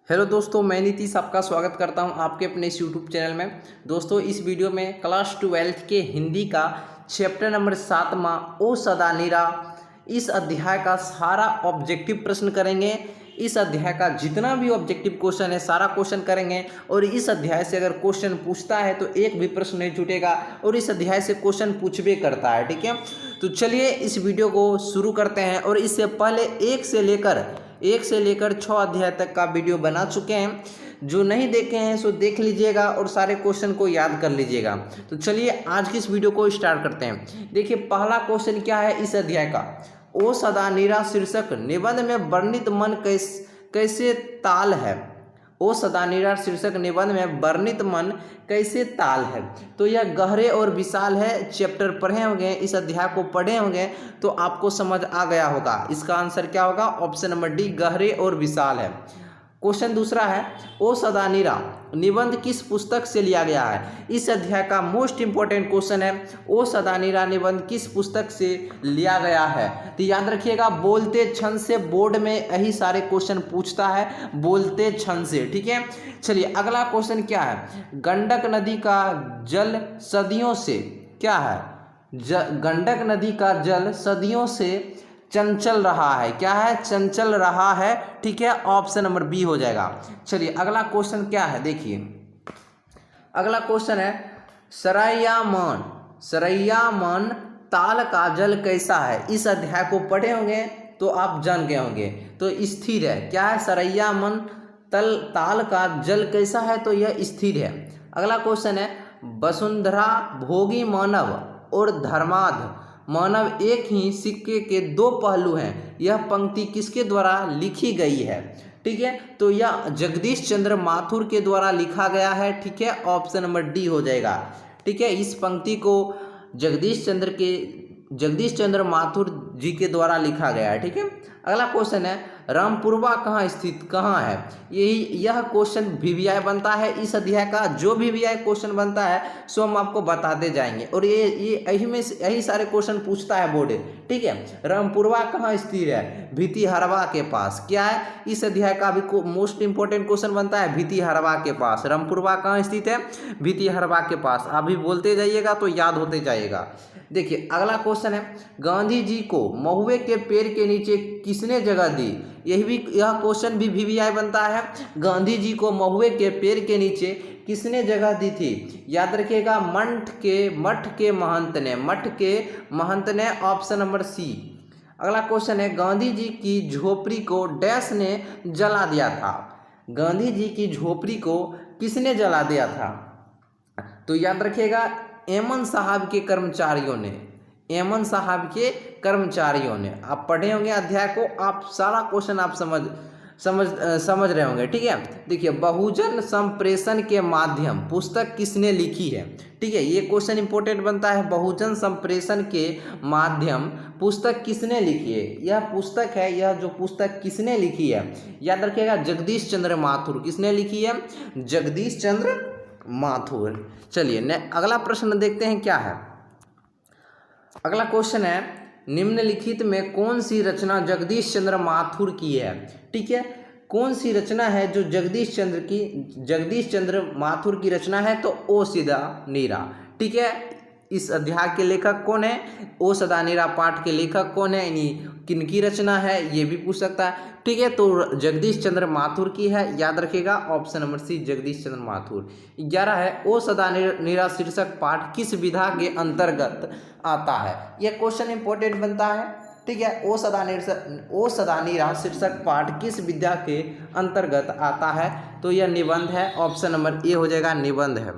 Hello दोस्तों, मैं नीतीश आपका स्वागत करता हूं आपके अपने इस यूट्यूब चैनल में। दोस्तों, इस वीडियो में क्लास 12 के हिंदी का चैप्टर नंबर 7वां ओ सदा निरा, इस अध्याय का सारा ऑब्जेक्टिव प्रश्न करेंगे। इस अध्याय का जितना भी ऑब्जेक्टिव क्वेश्चन है सारा क्वेश्चन करेंगे। और इस अध्याय से अगर क्वेश्चन पूछता है तो एक भी प्रश्न नहीं छूटेगा और इस अध्याय से क्वेश्चन पूछबे करता है। ठीक है, तो चलिए इस वीडियो को शुरू करते हैं। और इससे पहले एक से लेकर 6 अध्याय तक का वीडियो बना चुके हैं। जो नहीं देखे हैं सो देख लीजिएगा और सारे क्वेश्चन को याद कर लीजिएगा। तो चलिए आज की इस वीडियो को स्टार्ट करते हैं। देखिए, पहला क्वेश्चन क्या है इस अध्याय का। ओ सदा निरा शीर्षक निबंध में वर्णित मन कैसे ताल है। ओ सदा निरा शीर्षक निबंध में वर्णित मन कैसे ताल है। तो यह गहरे और विशाल है। चैप्टर पढ़े होंगे, इस अध्याय को पढ़े होंगे तो आपको समझ आ गया होगा। इसका आंसर क्या होगा? ऑप्शन नंबर डी, गहरे और विशाल है। क्वेश्चन दूसरा है, ओ सदा निरा निबंध किस पुस्तक से लिया गया है। इस अध्याय का मोस्ट इंपॉर्टेंट क्वेश्चन है, ओ सदा निरा निबंध किस पुस्तक से लिया गया है। तो याद रखिएगा, बोलते छंद से बोर्ड में यही सारे क्वेश्चन पूछता है, बोलते छंद से। ठीक है, चलिए अगला क्वेश्चन क्या है। गंडक नदी का जल सदियों से क्या है। गंडक नदी का जल सदियों से चंचल रहा है। क्या है? चंचल रहा है। ठीक है, ऑप्शन नंबर बी हो जाएगा। चलिए अगला क्वेश्चन क्या है, देखिए अगला क्वेश्चन है, सरैया मन ताल का जल कैसा है। इस अध्याय को पढ़े होंगे तो आप जान गए होंगे। तो स्थिर है। क्या है? सरैया मन ताल का जल कैसा है, तो यह स्थिर है। अगला क्वेश्चन है, वसुंधरा भोगी मानव और धर्माध मानव एक ही सिक्के के दो पहलू हैं। यह पंक्ति किसके द्वारा लिखी गई है। ठीक है, तो यह जगदीश चंद्र माथुर के द्वारा लिखा गया है। ठीक है, ऑप्शन नंबर डी हो जाएगा। ठीक है, इस पंक्ति को जगदीश चंद्र माथुर जी के द्वारा लिखा गया है। ठीक है, अगला क्वेश्चन है, रामपुरवा कहाँ स्थित कहाँ है। यह क्वेश्चन वीवीआई बनता है। इस अध्याय का जो वीवीआई क्वेश्चन बनता है सो हम आपको बताते जाएंगे। और ये यही सारे क्वेश्चन पूछता है बोर्ड। ठीक है, रामपुरवा कहाँ स्थित है। भितिहरवा के पास। क्या है? इस अध्याय का भी मोस्ट इंपॉर्टेंट क्वेश्चन बनता है, भितिहरवा के पास। रामपुरवा कहाँ स्थित है? भितिहरवा के पास। अभी बोलते जाइएगा तो याद होते जाएगा। देखिए अगला क्वेश्चन है, गांधी जी को महुए के पेड़ के नीचे किसने जगह दी। यह क्वेश्चन भी वीवीआई बनता है। गांधी जी को महुए के पेड़ के नीचे किसने जगह दी थी। याद रखिएगा, मठ के महंत ने, ऑप्शन नंबर सी। अगला क्वेश्चन है, गांधी जी की झोपड़ी को डैश ने जला दिया था। गांधी जी की झोपड़ी को किसने जला दिया था। तो याद रखिएगा, एमन साहब के कर्मचारियों ने। आप पढ़े होंगे अध्याय को, आप सारा क्वेश्चन आप समझ रहे होंगे। ठीक है, देखिए बहुजन संप्रेषण के माध्यम पुस्तक किसने लिखी है। ठीक है, ये क्वेश्चन इंपॉर्टेंट बनता है, बहुजन संप्रेषण के माध्यम पुस्तक किसने लिखी है। यह जो पुस्तक किसने लिखी है, याद रखिएगा, जगदीश चंद्र माथुर। किसने लिखी है? जगदीश चंद्र माथुर। चलिए अगला प्रश्न देखते हैं क्या है। अगला क्वेश्चन है, निम्नलिखित में कौन सी रचना जगदीश चंद्र माथुर की है। ठीक है, कौन सी रचना है जो जगदीश चंद्र माथुर की रचना है। तो ओ सदा नीरा। ठीक है, इस अध्याय के लेखक कौन है? ओ सदा नीरा पाठ के लेखक कौन है, किनकी रचना है, ये भी पूछ सकता है। ठीक है, तो जगदीश चंद्र माथुर की है। याद रखिएगा, ऑप्शन नंबर सी, जगदीश चंद्र माथुर। 11 है, ओ सदा निरा शीर्षक पाठ किस विधा के अंतर्गत आता है। यह क्वेश्चन इंपॉर्टेंट बनता है। ठीक है, ओ सदा निरा शीर्षक पाठ किस विधा के अंतर्गत आता है। तो यह निबंध है। ऑप्शन नंबर ए हो जाएगा, निबंध है।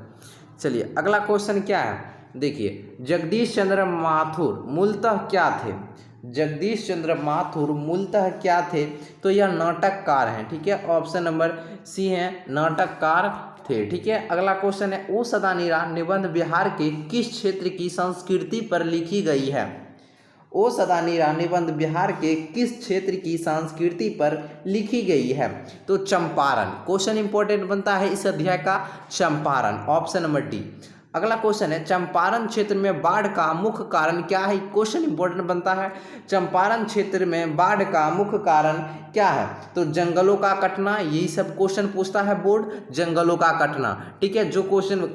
चलिए अगला क्वेश्चन क्या है, देखिए जगदीश चंद्र माथुर मूलतः क्या थे। जगदीश चंद्र माथुर मूलतः क्या थे। तो यह नाटककार हैं। ठीक है, ऑप्शन नंबर सी है, नाटककार थे। ठीक है, अगला क्वेश्चन है, ओ सदा निरा निबंध बिहार के किस क्षेत्र की संस्कृति पर लिखी गई है। ओ सदा निरा निबंध बिहार के किस क्षेत्र की संस्कृति पर लिखी गई है। तो चंपारण। क्वेश्चन इंपॉर्टेंट बनता है इस अध्याय का, चंपारण। Option number D. अगला क्वेश्चन है चंपारण क्षेत्र में बाढ़ का मुख्य कारण क्या है। क्वेश्चन इंपॉर्टेंट बनता है। चंपारण क्षेत्र में बाढ़ का मुख्य कारण क्या है, तो जंगलों का कटना, यही सब क्वेश्चन पूछता है बोर्ड, जंगलों का कटना। ठीक है, जो क्वेश्चन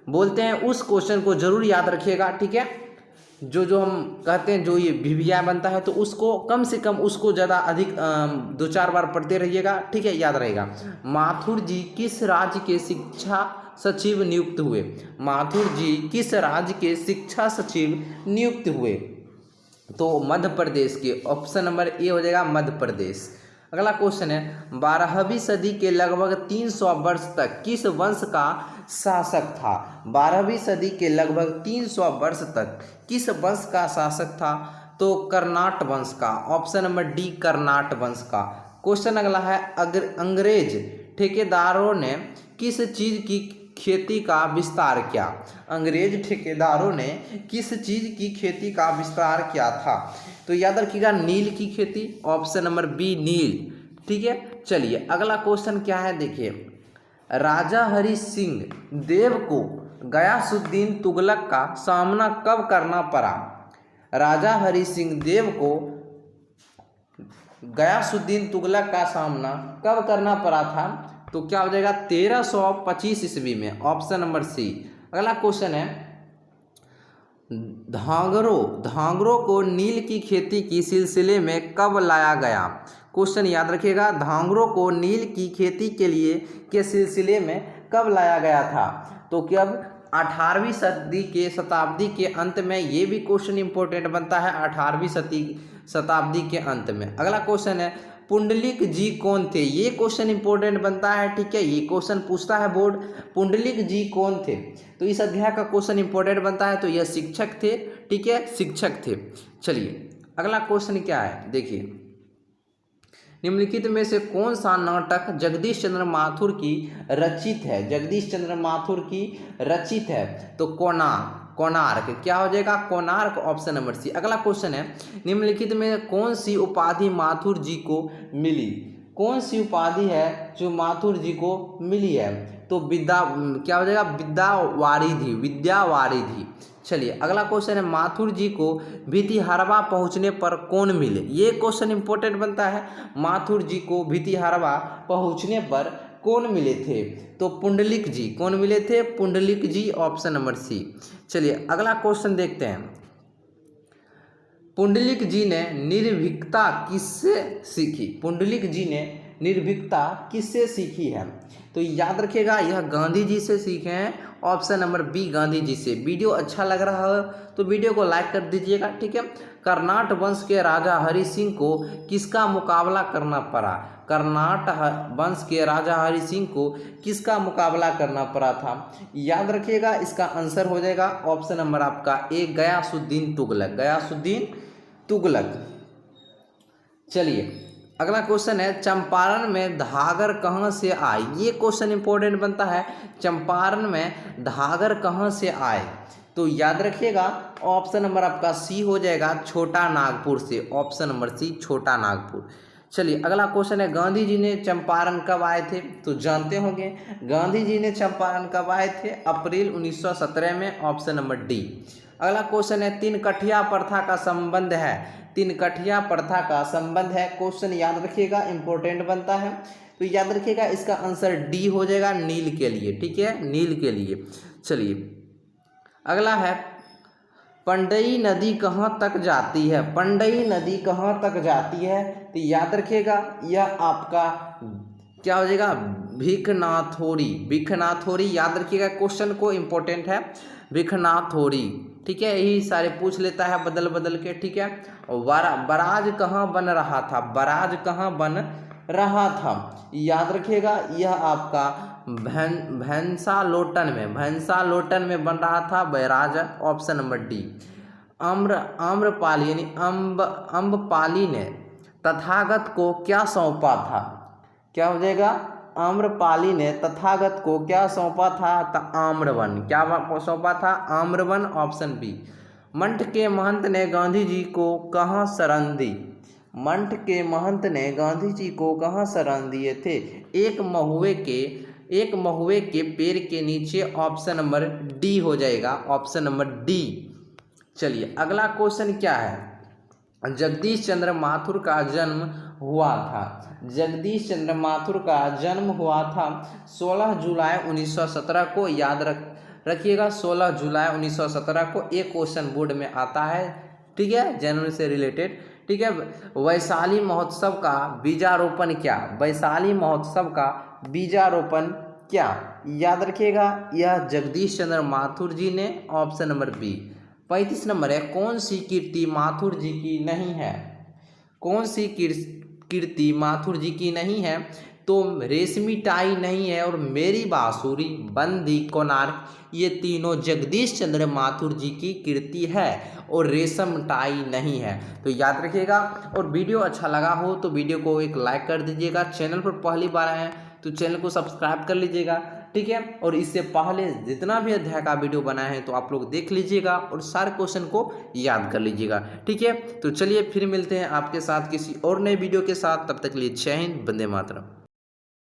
बोलते हैं उस क्वेश्चन को जरूर याद रखिएगा। ठीक है, जो हम कहते हैं जो ये भिविया बनता है तो उसको कम से कम उसको ज़्यादा अधिक 2-4 बार पढ़ते रहिएगा। ठीक है, याद रहेगा। माथुर जी किस राज्य के शिक्षा सचिव नियुक्त हुए। माथुर जी किस राज्य के शिक्षा सचिव नियुक्त हुए, तो मध्य प्रदेश के। ऑप्शन नंबर ए हो जाएगा मध्य प्रदेश। अगला क्वेश्चन है 12वीं सदी के लगभग 300 वर्ष तक किस वंश का शासक था। 12वीं सदी के लगभग 300 वर्ष तक किस वंश का शासक था, तो कर्नाट वंश का। ऑप्शन नंबर डी कर्नाट वंश का। क्वेश्चन अगला है अंग्रेज ठेकेदारों ने किस चीज की खेती का विस्तार किया। अंग्रेज ठेकेदारों ने किस चीज की खेती का विस्तार किया था, तो याद रखिएगा नील की खेती। Option number B Neil. ठीक है, चलिए अगला क्वेश्चन क्या है, देखिए राजा हरि सिंह देव को गयासुद्दीन तुगलक का सामना कब करना पड़ा। राजा हरि सिंह देव को गयासुद्दीन तुगलक का सामना कब करना पड़ा था, तो क्या हो जाएगा 1325 ईस्वी में। Option number C. अगला क्वेश्चन है धांगरों को नील की खेती की सिलसिले में कब लाया गया। क्वेश्चन याद रखिएगा, धांगरों को नील की खेती के लिए के सिलसिले में कब लाया गया था, तो कब 18वीं शताब्दी के अंत में। ये भी क्वेश्चन इंपॉर्टेंट बनता है 18वीं शताब्दी के अंत में। अगला क्वेश्चन है पुंडलिक जी कौन थे। ये क्वेश्चन इंपॉर्टेंट बनता है। ठीक है, ये क्वेश्चन पूछता है बोर्ड, पुंडलिक जी कौन थे, तो इस अध्याय का क्वेश्चन इंपॉर्टेंट बनता है। तो यह शिक्षक थे। ठीक है, शिक्षक थे। चलिए अगला क्वेश्चन क्या है, देखिए निम्नलिखित में से कौन सा नाटक जगदीश चंद्र माथुर की रचित है। जगदीश चंद्र माथुर की रचित है, तो कोणार्क। क्या हो जाएगा कोणार्क। Option number C. अगला क्वेश्चन है निम्नलिखित में कौन सी उपाधि माथुर जी को मिली। कौन सी उपाधि है जो माथुर जी को मिली है, तो क्या हो जाएगा विद्यावारिधि। चलिए अगला क्वेश्चन है माथुर जी को भितिहरवा पहुंचने पर कौन मिले। ये क्वेश्चन इंपॉर्टेंट बनता है। माथुर जी को भितिहरवा पहुंचने पर कौन मिले थे, तो पुंडलिक जी। कौन मिले थे, Pundalik ji. Option number C. चलिए अगला क्वेश्चन देखते हैं पुंडलिक जी ने निर्भीकता किससे सीखी। पुंडलिक जी ने निर्भीकता किससे सीखी है, तो याद रखिएगा यह गांधी जी से सीखे हैं। Option number B Gandhi ji से। वीडियो अच्छा लग रहा हो तो वीडियो को लाइक कर दीजिएगा। ठीक है, कर्नाट वंश के राजा हरि सिंह को किसका मुकाबला करना पड़ा। कर्नाट वंश के राजा हरि सिंह को किसका मुकाबला करना पड़ा था, याद रखिएगा इसका आंसर हो जाएगा ऑप्शन नंबर आपका ए गयासुद्दीन तुगलक। गयासुद्दीन तुगलक। चलिए अगला क्वेश्चन है चंपारण में धागर कहाँ से आए। ये क्वेश्चन इंपॉर्टेंट बनता है। चंपारण में धागर कहाँ से आए, तो याद रखिएगा ऑप्शन नंबर आपका सी हो जाएगा छोटा नागपुर से। ऑप्शन नंबर सी छोटा नागपुर। चलिए अगला क्वेश्चन है गांधी जी ने चंपारण कब आए थे, तो जानते होंगे गांधी जी ने चंपारण कब आए थे, अप्रैल 1917 में। Option number D. अगला क्वेश्चन है तीन कठिया प्रथा का संबंध है। तीन कठिया प्रथा का संबंध है, क्वेश्चन याद रखिएगा इंपॉर्टेंट बनता है। तो याद रखिएगा इसका आंसर डी हो जाएगा नील के लिए। ठीक है, नील के लिए। चलिए अगला है पंडई नदी कहाँ तक जाती है। पंडई नदी कहाँ तक जाती है, तो याद रखिएगा यह आपका क्या हो जाएगा भिखनाथोरी। भिखनाथोरी याद रखिएगा, क्वेश्चन को इंपॉर्टेंट है भिखनाथोरी। ठीक है, यही सारे पूछ लेता है बदल बदल के। ठीक है, बराज कहाँ बन रहा था। बराज कहाँ बन रहा था, याद रखिएगा यह आपका भैंसालोटन में बन रहा था barrage. Option number D. Amrapali यानी अम्बपाली ने तथागत को क्या सौंपा था। क्या हो जाएगा आम्रपाली ने तथागत को क्या सौंपा था, तो आम्रवन। क्या सौंपा था, आम्रवन। Option B. मंठ के महंत ने गांधी जी को कहाँ शरण दी। मंठ के महंत ने गांधी जी को कहाँ शरण दिए थे, एक महुए के एक महुए के पेड़ के नीचे, ऑप्शन नंबर डी हो जाएगा, ऑप्शन नंबर डी। चलिए अगला क्वेश्चन क्या है, जगदीश चंद्र माथुर का जन्म हुआ था। जगदीश चंद्र माथुर का जन्म हुआ था 16 जुलाई 1917 को। याद रखिएगा 16 जुलाई 1917 को। एक क्वेश्चन बोर्ड में आता है, ठीक है, जन्म से रिलेटेड, ठीक है। वैशाली महोत्सव का बीजारोपण क्या, वैशाली महोत्सव का बीजारोपण क्या, याद रखिएगा, यह जगदीश चंद्र माथुर जी ने, ऑप्शन नंबर बी। 35 नंबर है, कौन सी कीर्ति माथुर जी की नहीं है, कौन सी कीर्ति माथुर जी की नहीं है, तो रेशमी टाई नहीं है, और मेरी बांसुरी, बंदी, कोणार्क, ये तीनों जगदीश चंद्र माथुर जी की कीर्ति है, और रेशम टाई नहीं है। तो याद रखिएगा। और वीडियो अच्छा लगा हो तो वीडियो को एक लाइक कर दीजिएगा। चैनल पर पहली बार आए हैं तो चैनल को सब्सक्राइब कर लीजिएगा, ठीक है। और इससे पहले जितना भी अध्याय का वीडियो बनाए हैं तो आप लोग देख लीजिएगा और सारे क्वेश्चन को याद कर लीजिएगा, ठीक है। तो चलिए फिर मिलते हैं आपके साथ किसी और नए वीडियो के साथ, तब तक के लिए जय हिंद, वंदे मातरम।